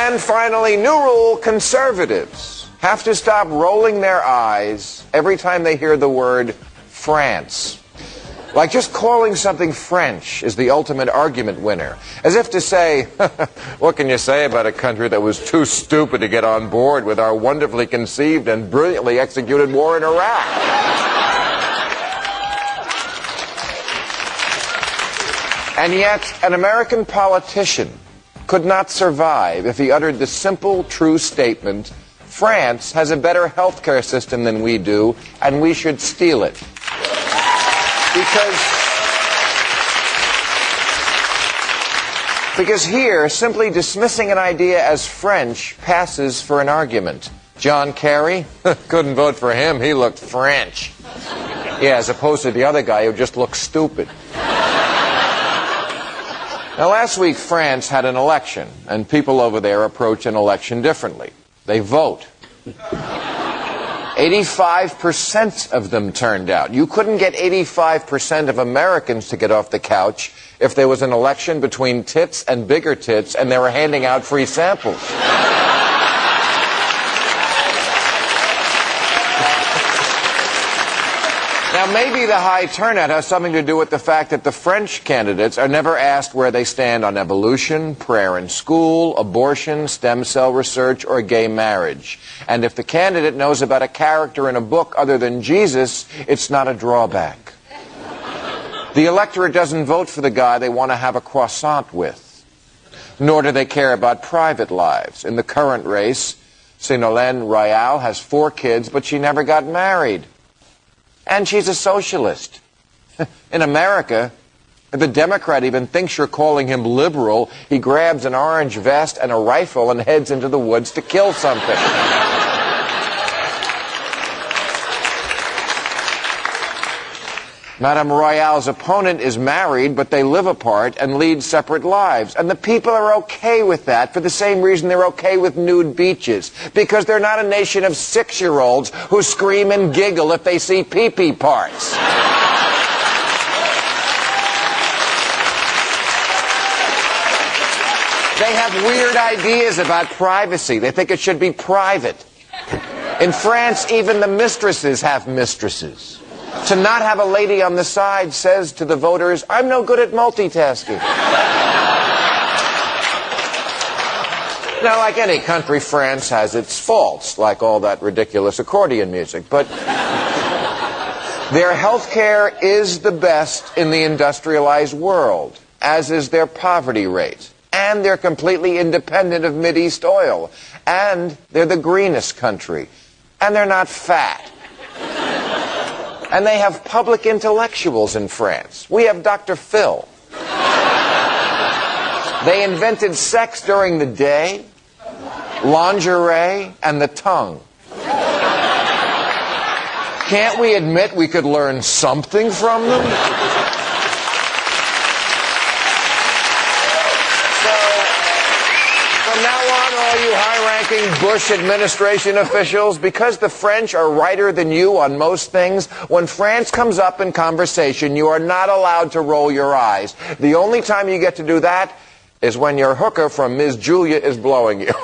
And finally, new rule, conservatives have to stop rolling their eyes every time they hear the word France. Like just calling something French is the ultimate argument winner. As if to say, what can you say about a country that was too stupid to get on board with our wonderfully conceived and brilliantly executed war in Iraq? And yet, an American politician could not survive if he uttered the simple, true statement, France has a better healthcare system than we do, and we should steal it. Because here, simply dismissing an idea as French passes for an argument. John Kerry? Couldn't vote for him. He looked French. Yeah, as opposed to the other guy who just looked stupid. Now, last week, France had an election, and people over there approach an election differently. They vote. 85% of them turned out. You couldn't get 85% of Americans to get off the couch if there was an election between tits and bigger tits and they were handing out free samples. Now, maybe the high turnout has something to do with the fact that the French candidates are never asked where they stand on evolution, prayer in school, abortion, stem cell research, or gay marriage. And if the candidate knows about a character in a book other than Jesus, it's not a drawback. The electorate doesn't vote for the guy they want to have a croissant with. Nor do they care about private lives. In the current race, Ségolène Royal has 4 kids, but she never got married. And she's a socialist. In America, if a Democrat even thinks you're calling him liberal, he grabs an orange vest and a rifle and heads into the woods to kill something. Madame Royale's opponent is married, but they live apart and lead separate lives. And the people are okay with that for the same reason they're okay with nude beaches. Because they're not a nation of 6-year-olds who scream and giggle if they see pee-pee parts. They have weird ideas about privacy. They think it should be private. In France, even the mistresses have mistresses. To not have a lady on the side says to the voters, I'm no good at multitasking. Now, like any country, France has its faults, like all that ridiculous accordion music. But their health care is the best in the industrialized world, as is their poverty rate. And they're completely independent of Mideast oil. And they're the greenest country. And they're not fat. And they have public intellectuals in France. We have Dr. Phil. They invented sex during the day, lingerie, and the tongue. Can't we admit we could learn something from them? From now on, all you high-ranking Bush administration officials, because the French are righter than you on most things, when France comes up in conversation, you are not allowed to roll your eyes. The only time you get to do that is when your hooker from Ms. Julia is blowing you.